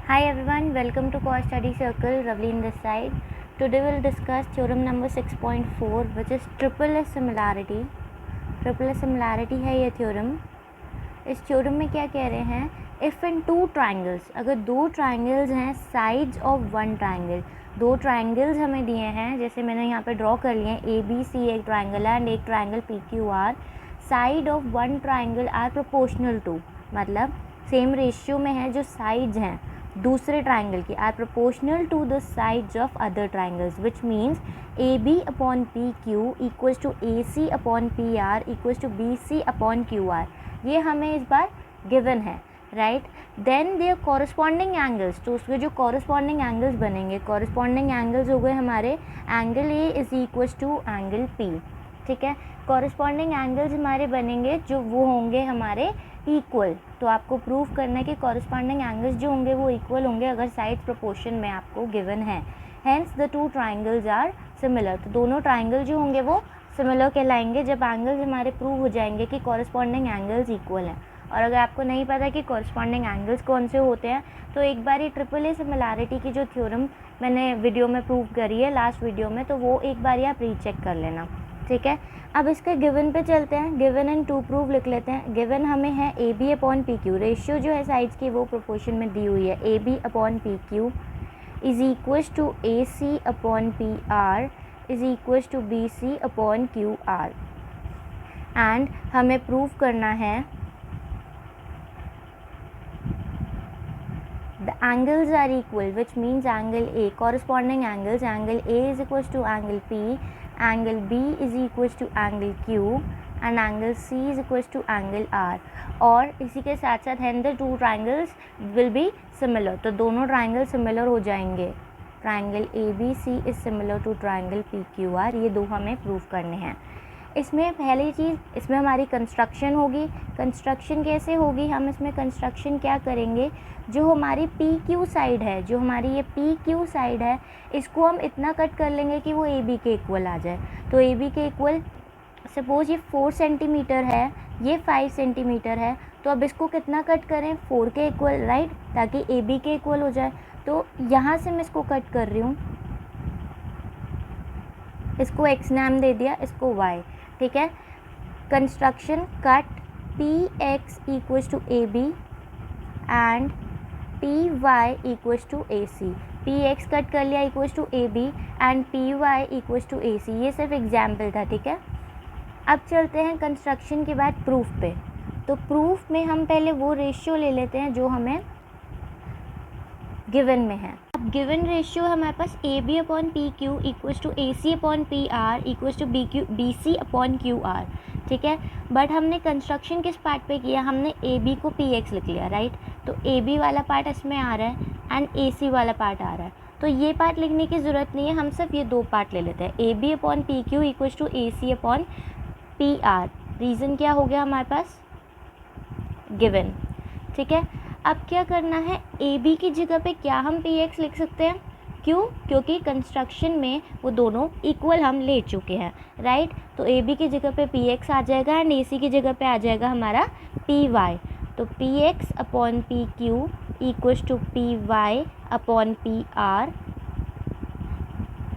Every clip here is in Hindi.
Hi everyone, welcome to Core Study Circle. Ravleen this side. Today we'll discuss theorem number 6.4, which is triple S similarity. Triple S similarity है ये theorem. इस theorem में क्या कह रहे हैं, if in two triangles, अगर दो triangles हैं sides of one triangle, दो triangles हमें दिए हैं, जैसे मैंने यहाँ पे draw कर लिए हैं, ABC एक triangle है and एक triangle PQR, side of one triangle are proportional to, मतलब सेम रेशियो में है जो साइड्स हैं दूसरे ट्राइंगल की are proportional to the sides of other triangles, which means A B upon P Q equals to A C upon P R equals to B C upon Q R. ये हमें इस बार गिवन है, right. Then there corresponding angles, तो उसके जो कॉरस्पॉन्डिंग एंगल्स बनेंगे, कॉरस्पॉन्डिंग एंगल्स हो गए हमारे angle A is equals to angle P. ठीक है, कॉरस्पॉन्डिंग एंगल्स हमारे बनेंगे जो वो होंगे हमारे इक्वल. तो आपको प्रूव करना है कि कॉरस्पॉन्डिंग एंगल्स जो होंगे वो इक्वल होंगे अगर साइड प्रोपोर्शन में आपको गिवन है. Hence the two triangles are similar. तो दोनों ट्राइंगल जो होंगे वो सिमिलर कहलाएंगे जब एंगल्स हमारे प्रूव हो जाएंगे कि कॉरस्पॉन्डिंग एंगल्स इक्वल हैं. और अगर आपको नहीं पता कि कॉरस्पॉन्डिंग एंगल्स कौन से होते हैं तो एक बार ये ट्रिपल ए सिमिलैरिटी की जो थ्योरम मैंने वीडियो में प्रूव करी है लास्ट वीडियो में, तो वो एक बार आप रीचेक कर लेना. ठीक है, अब इसके गिवन पे चलते हैं. गिवन एंड टू प्रूव लिख लेते हैं. गिवन हमें है A B upon P Q, ratio जो है साइड्स की वो प्रोपोर्शन में दी हुई है. A B upon P Q is equals to A C upon P R is equals to B C upon Q R. And हमें प्रूव करना है the angles are equal, which means angle A, corresponding angles, angle A is equals to angle P, angle B is equals to angle Q and angle C is equals to angle R. और इसी के साथ साथ hence the two triangles will be similar. तो दोनों triangle similar हो जाएंगे. Triangle ABC is similar to triangle PQR. ये दो हमें प्रूव करने हैं. इसमें पहली चीज़, इसमें हमारी कंस्ट्रक्शन होगी. कंस्ट्रक्शन कैसे होगी, हम इसमें कंस्ट्रक्शन क्या करेंगे, जो हमारी पी क्यू साइड है, जो हमारी ये पी क्यू साइड है, इसको हम इतना कट कर लेंगे कि वो ए बी के इक्वल आ जाए. तो ए बी के इक्वल, सपोज़ ये 4 सेंटीमीटर है, ये 5 सेंटीमीटर है, तो अब इसको कितना कट करें, 4 के इक्वल, राइट, ताकि ए बी के इक्वल हो जाए. तो यहाँ से मैं इसको कट कर रही हूँ, इसको एक्स नाम दे दिया, इसको वाई. ठीक है, construction cut P X equals to A B and P Y equals to A C. P X cut कर लिया equals to A B and P Y equals to A C. ये सिर्फ एग्जाम्पल था. ठीक है, अब चलते हैं कंस्ट्रक्शन के बाद प्रूफ पे. तो प्रूफ में हम पहले वो रेशियो ले लेते हैं जो हमें गिवन में है. अब गिवन रेशियो हमारे पास A B upon P Q equals to A C upon P R equals to B C upon Q R. ठीक है, बट हमने कंस्ट्रक्शन किस पार्ट पे किया, हमने ए बी को पी एक्स लिख लिया, राइट. तो ए बी वाला पार्ट इसमें आ रहा है एंड ए सी वाला पार्ट आ रहा है. तो ये पार्ट लिखने की ज़रूरत नहीं है, हम सिर्फ ये दो पार्ट ले लेते हैं. A B upon P Q equals to A C upon P R. Reason क्या हो गया हमारे पास, गिवन. ठीक है, अब क्या करना है, ए बी की जगह पे क्या हम पी एक्स लिख सकते हैं, क्यों, क्योंकि कंस्ट्रक्शन में वो दोनों इक्वल हम ले चुके हैं, राइट. तो ए बी की जगह पे पी एक्स आ जाएगा एंड ए सी की जगह पे आ जाएगा हमारा पी वाई. तो P X upon P Q equals to P Y upon P R,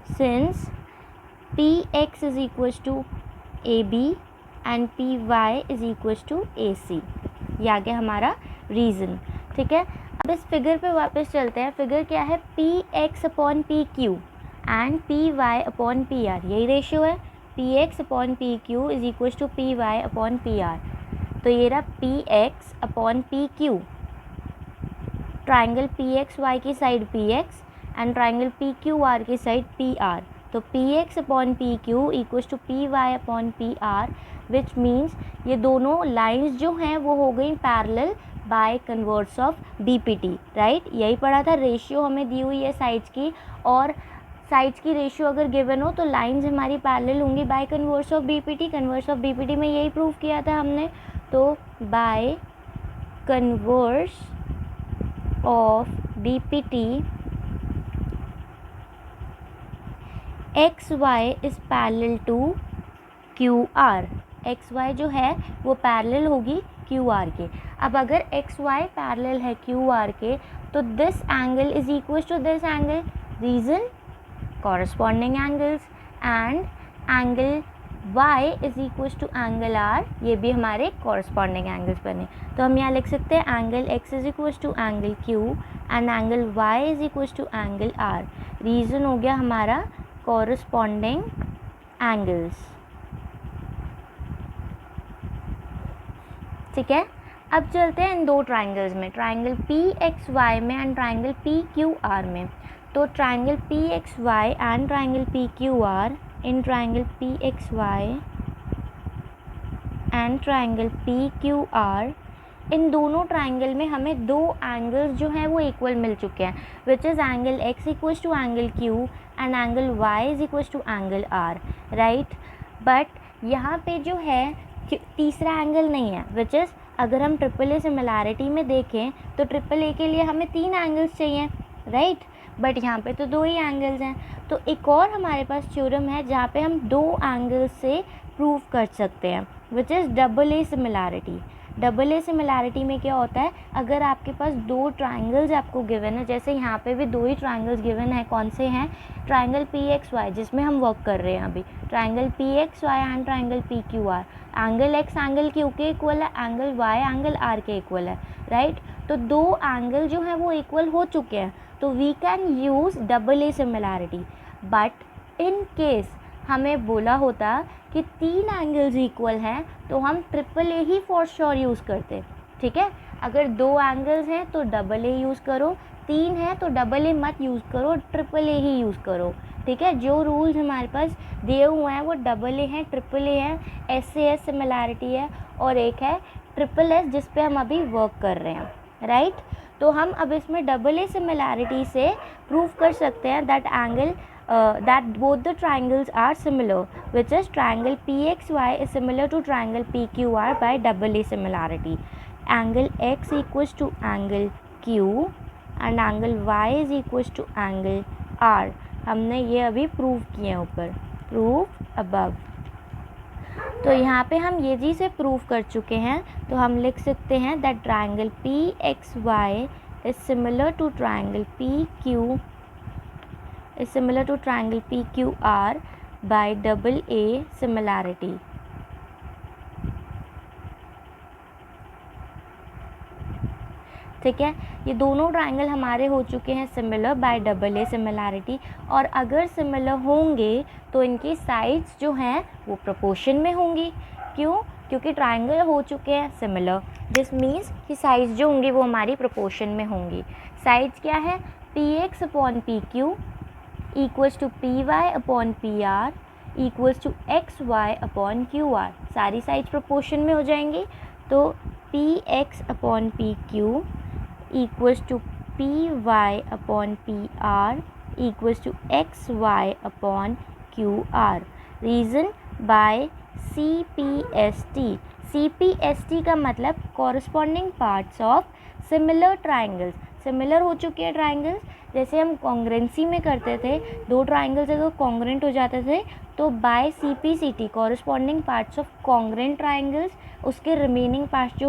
since P X is equals to A B and P Y is equals to A C. ये आ गया हमारा रीज़न. ठीक है, अब इस फिगर पे वापस चलते हैं. फिगर क्या है, P X upon P Q and P Y upon P R. यही रेशियो है, P X upon P Q is equals to P Y upon P R. तो ये रहा P X upon P Q, triangle P X Y की side P X and triangle P Q R की साइड पी आर. तो P X upon P Q equals to P Y upon P R, which means ये दोनों लाइन्स जो हैं वो हो गई parallel bye converse of BPT, right. यही पढ़ा था, रेशियो हमें दी हुई है साइड्स की, और साइड्स की रेशियो अगर गिवन हो तो लाइंस हमारी पैरेलल होंगी by converse of BPT. Converse of BPT में यही प्रूव किया था हमने. तो by converse of BPT X Y is parallel to Q R. X Y जो है वो पैरेलल होगी क्यू आर के। अब अगर एक्स वाई पैरेलल है क्यू आर के तो this angle is equal to this angle, reason corresponding angles, and angle y is equal to angle r, ये भी हमारे कॉरस्पॉन्डिंग एंगल्स बने। तो हम यहाँ लिख सकते हैं angle x is equal to angle q and angle y is equal to angle r। Reason हो गया हमारा कॉरस्पॉन्डिंग एंगल्स। ठीक है, अब चलते हैं इन दो ट्राइंगल्स में, ट्राइंगल पी एक्स वाई में and triangle P Q R में। तो triangle P X Y and triangle P Q R, इन triangle P X Y and triangle P Q R, इन दोनों ट्राइंगल में हमें दो एंगल्स जो हैं वो इक्वल मिल चुके हैं, which is angle x equal to angle q and angle y is equal to angle r, right. But यहाँ पे जो है तीसरा एंगल नहीं है, विच इज़ अगर हम ट्रिपल ए सिमिलैरिटी में देखें तो ट्रिपल ए के लिए हमें 3 एंगल्स चाहिए, राइट। बट यहाँ पे तो 2 ही एंगल्स हैं। तो एक और हमारे पास थ्योरम है जहाँ पे हम 2 एंगल्स से प्रूव कर सकते हैं, which is double A similarity. Double A similarity में क्या होता है, अगर आपके पास 2 ट्राइंगल्स आपको गिवन है, जैसे यहाँ पे भी 2 ही ट्राइंगल्स गिवन है, कौन से हैं, ट्राइंगल पी एक्स वाई जिसमें हम वर्क कर रहे हैं अभी, triangle P X Y and triangle P Q R, angle X angle Q के इक्वल है, एंगल वाई एंगल आर के इक्वल है, राइट। तो 2 एंगल जो हैं वो इक्वल हो चुके हैं, तो we can use double A similarity. But in case हमें बोला होता कि 3 एंगल्स इक्वल हैं तो हम triple A he for sure use करते, ठीक है। अगर 2 एंगल्स हैं तो डबल ए यूज़ करो, 3 है तो डबल ए मत यूज़ करो, ट्रिपल ए ही यूज़ करो, ठीक है। जो रूल्स हमारे पास दिए हुए हैं वो डबल ए हैं, ट्रिपल ए है, एस से एस सिमिलैरिटी है, और एक है ट्रिपल एस जिस पे हम अभी वर्क कर रहे हैं, राइट। तो हम अब इसमें डबल ए सिमिलैरिटी से प्रूव कर सकते हैं that angle that both the triangles are similar, which is triangle PXY is similar to triangle PQR by double A similarity. Angle X equals to angle Q and angle Y is equals to angle R. हमने ये अभी प्रूव किए हैं ऊपर, प्रूव अबव। तो यहाँ पे हम ये चीज़ें प्रूव कर चुके हैं, तो हम लिख सकते हैं that triangle PXY is similar to triangle PQ is similar to triangle PQR by double A similarity. ठीक है, ये दोनों ट्राइंगल हमारे हो चुके हैं similar by double A similarity, और अगर सिमिलर होंगे तो इनकी साइड्स जो हैं वो प्रोपोर्शन में होंगी। क्यों? क्योंकि ट्राइंगल हो चुके हैं सिमिलर, दिस मीन्स कि साइड्स जो होंगी वो हमारी प्रोपोर्शन में होंगी। साइड्स क्या है, P X upon P Q equals to P Y upon P R equals to X Y upon Q R, सारी साइड्स प्रोपोर्शन में हो जाएंगी। तो P X upon P Q equals to P Y upon P R equals to X Y upon Q R. Reason by C P S T. C P S T का मतलब corresponding parts of similar triangles. Similar हो चुके हैं ट्राइंगल्स, जैसे हम कॉन्ग्रेंसी में करते थे, 2 ट्राइंगल्स अगर कॉन्ग्रेंट हो जाते थे तो by C P C T corresponding parts of congruent triangles, उसके रिमेनिंग पार्ट्स जो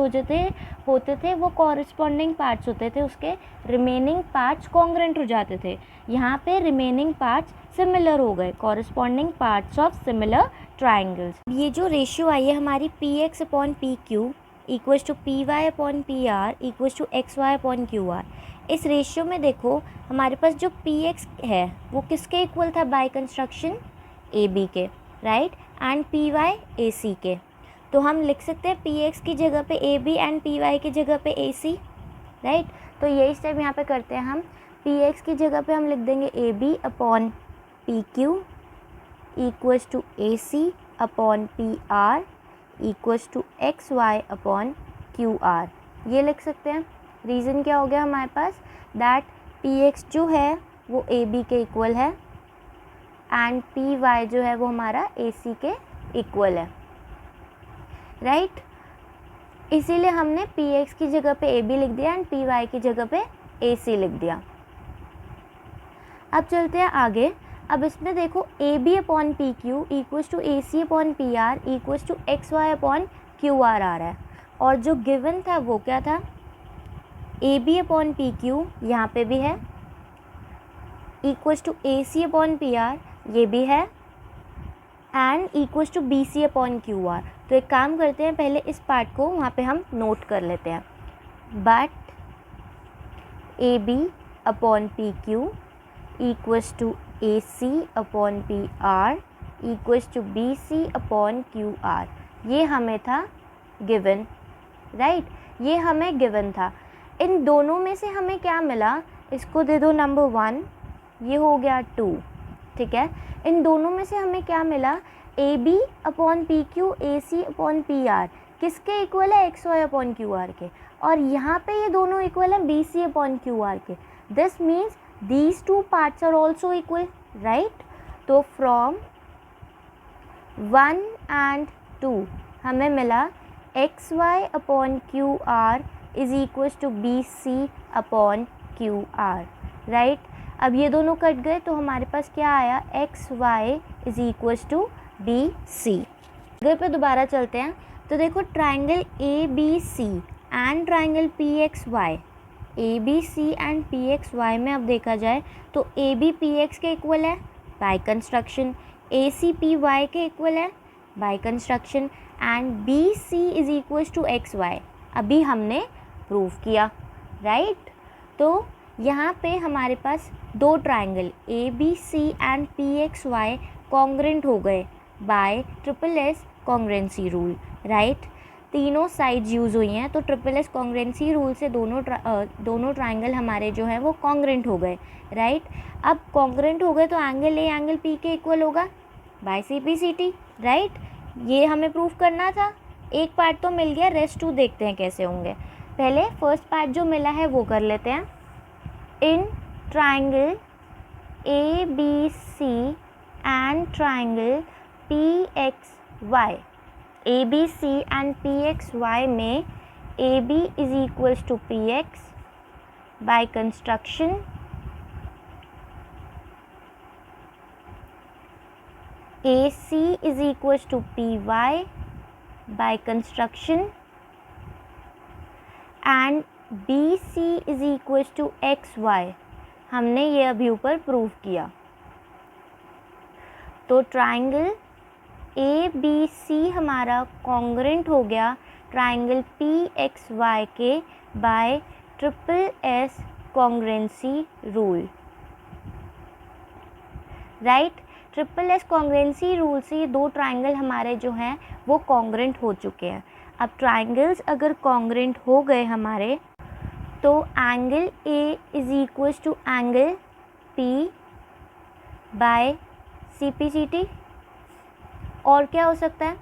होते थे वो कॉरस्पॉन्डिंग पार्ट्स होते थे, उसके रिमेनिंग पार्ट्स कॉन्ग्रेंट हो जाते थे। यहाँ पे रिमेनिंग पार्ट्स सिमिलर हो गए, corresponding parts of similar triangles. ये जो रेशियो आई है हमारी P X upon P Q equals to P Y upon P R equals to X Y upon Q R, इस रेशियो में देखो हमारे पास जो पी एक्स है वो किसके इक्वल था बाय कंस्ट्रक्शन, ए बी के, राइट, एंड पी वाई ए सी के। तो हम लिख सकते हैं पी एक्स की जगह पे A B and P Y की जगह पे ए सी, राइट। तो यही स्टेप यहाँ पे करते हैं हम, पी एक्स की जगह पे हम लिख देंगे A B upon P Q equals to A C upon P R equals to X Y upon Q R, ये लिख सकते हैं। रीज़न क्या हो गया हमारे पास, दैट पी एक्स जो है वो ए बी के इक्वल है एंड पी वाई जो है वो हमारा ए सी के इक्वल है, राइट। इसीलिए हमने पी एक्स की जगह पे ए बी लिख दिया एंड पी वाई की जगह पे ए सी लिख दिया। अब चलते हैं आगे। अब इसमें देखो A B upon P Q equals to A C upon P R equals to X Y upon Q R आ रहा है। और जो गिवन था वो क्या था, A B upon P Q, यहाँ पे भी है, equals to A C upon P R, ये भी है, and equals to B C upon Q R. तो एक काम करते हैं, पहले इस पार्ट को वहाँ पे हम नोट कर लेते हैं। But A B upon P Q equals to A C upon P R equals to B C upon Q R, ये हमें था गिवन, राइट, ये हमें गिवन था। इन दोनों में से हमें क्या मिला, इसको दे दो नंबर 1, ये हो गया 2, ठीक है। इन दोनों में से हमें क्या मिला, A B upon P Q A C upon P R किसके इक्वल है, X Y upon Q R के, और यहाँ पे ये दोनों इक्वल हैं B C upon Q R के। This means these two parts are also equal, right. तो फ्रॉम 1 and 2 हमें मिला X Y upon Q R is equal to B C upon Q R, right. अब ये दोनों कट गए तो हमारे पास क्या आया, X Y is equal to B C. अगर पे दोबारा चलते हैं तो देखो triangle A B C and triangle P X Y, A B C and P X Y में अब देखा जाए तो ए बी पी एक्स के इक्वल है by construction, A C P Y के इक्वल है by construction, and B C is equal to X Y, अभी हमने प्रूव किया, राइट। तो यहाँ पे हमारे पास दो triangle A B C and P X Y congruent हो गए by triple S congruency rule, right. तीनों साइड्स यूज़ हुई हैं तो ट्रिपल एस कॉन्ग्रेंसी रूल से दोनों ट्राइंगल हमारे जो हैं वो कॉन्ग्रेंट हो गए, राइट। अब कॉन्ग्रेंट हो गए तो एंगल ए एंगल पी के इक्वल होगा by C P C T, right. ये हमें प्रूव करना था, एक पार्ट तो मिल गया, रेस्ट 2 देखते हैं कैसे होंगे। पहले फर्स्ट पार्ट जो मिला है वो कर लेते हैं। इन triangle A B C and triangle P X Y, A B C and P X Y में A B is equals to P X by construction A C is equals to P Y by construction and B C is equals to X Y, हमने ये अभी ऊपर प्रूव किया। तो ट्राइंगल ए बी सी हमारा कॉन्ग्रेंट हो गया ट्राइंगल पी एक्स वाई के bye triple S congruency rule, right. Triple S congruency rule से ये दो ट्राइंगल हमारे जो हैं वो कॉन्ग्रेंट हो चुके हैं। अब ट्राइंगल्स अगर कॉन्ग्रेंट हो गए हमारे तो angle A is equals to angle P by C P C T, और क्या हो सकता है,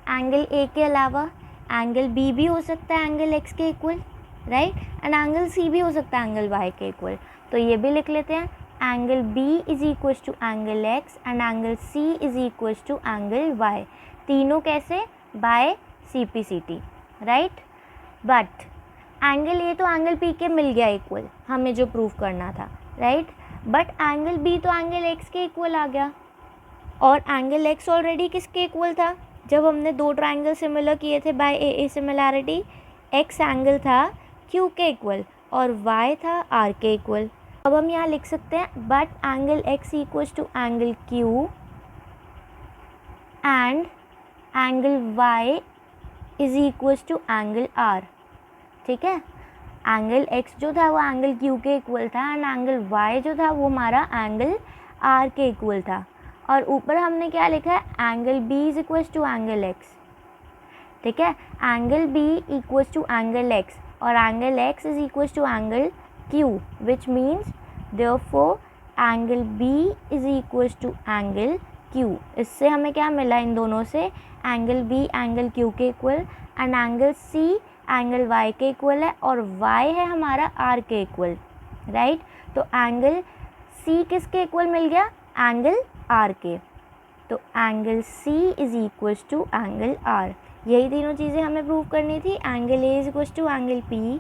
एंगल ए के अलावा एंगल बी भी हो सकता है एंगल एक्स के equal, right, and angle C भी हो सकता है एंगल वाई के इक्वल। तो ये भी लिख लेते हैं, angle B is equals to angle X and angle C is equals to angle Y, तीनों कैसे, by C P C T, right. But angle A तो एंगल पी के मिल गया इक्वल, हमें जो प्रूव करना था, राइट। बट एंगल बी तो एंगल एक्स के इक्वल आ गया, और एंगल एक्स ऑलरेडी किसके इक्वल था, जब हमने दो ट्राइंगल सिमिलर किए थे by A similarity, X angle था क्यू के इक्वल और वाई था आर के इक्वल। अब हम यहाँ लिख सकते हैं but angle X equals to angle Q and angle Y is equals to angle R, ठीक है। एंगल एक्स जो था वो एंगल क्यू के इक्वल था एंड एंगल वाई जो था वो हमारा एंगल आर के इक्वल था, और ऊपर हमने क्या लिखा है, angle B is equals to angle X, ठीक है। Angle B equals to angle X और angle X is equals to angle Q, which means therefore angle B is equals to angle Q. इससे हमें क्या मिला, इन दोनों से एंगल बी एंगल क्यू के equal and angle C angle Y के इक्वल है, और वाई है हमारा आर के इक्वल, राइट। तो एंगल सी किसके इक्वल मिल गया, एंगल आर के। तो angle C is equals to angle R, यही तीनों चीज़ें हमें प्रूव करनी थी। Angle A is equals to angle P,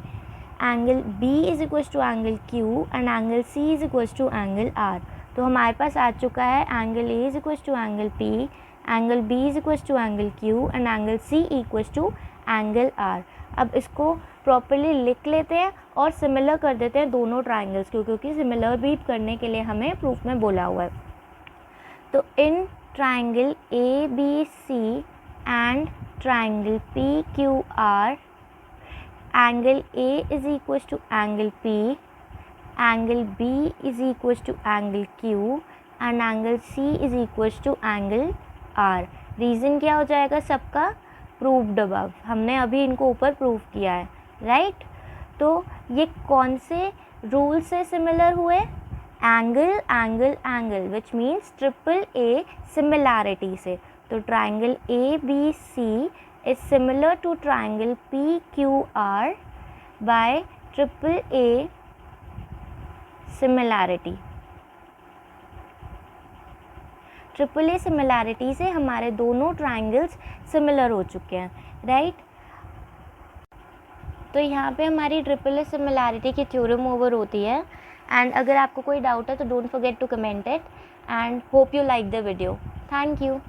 angle B is equals to angle Q and angle C is equals to angle R. तो हमारे पास आ चुका है angle A is equals to angle P, angle B is equals to angle Q and angle C equals to angle are. अब इसको प्रॉपरली लिख लेते हैं और सिमिलर कर देते हैं दोनों ट्राइंगल्स को, क्योंकि सिमिलर भी करने के लिए हमें प्रूफ में बोला हुआ है। तो in triangle A B C and triangle P Q R, angle A is equals to angle P, angle B is equals to angle Q and angle C is equals to angle R। Reason क्या हो जाएगा सबका? Proved above. हमने अभी इनको ऊपर प्रूव किया है, राइट। तो ये कौन से रूल से सिमिलर हुए? Angle angle angle which means triple A similarity से। तो triangle A B C is similar to triangle PQR by triple A similarity। Triple A similarity से हमारे दोनों ट्राइंगल्स सिमिलर हो चुके हैं, राइट। तो यहाँ पे हमारी ट्रिपल ए सिमिलैरिटी की थ्योरम ओवर होती है। एंड अगर आपको कोई डाउट है तो don't forget to comment it and hope you like the video. Thank you.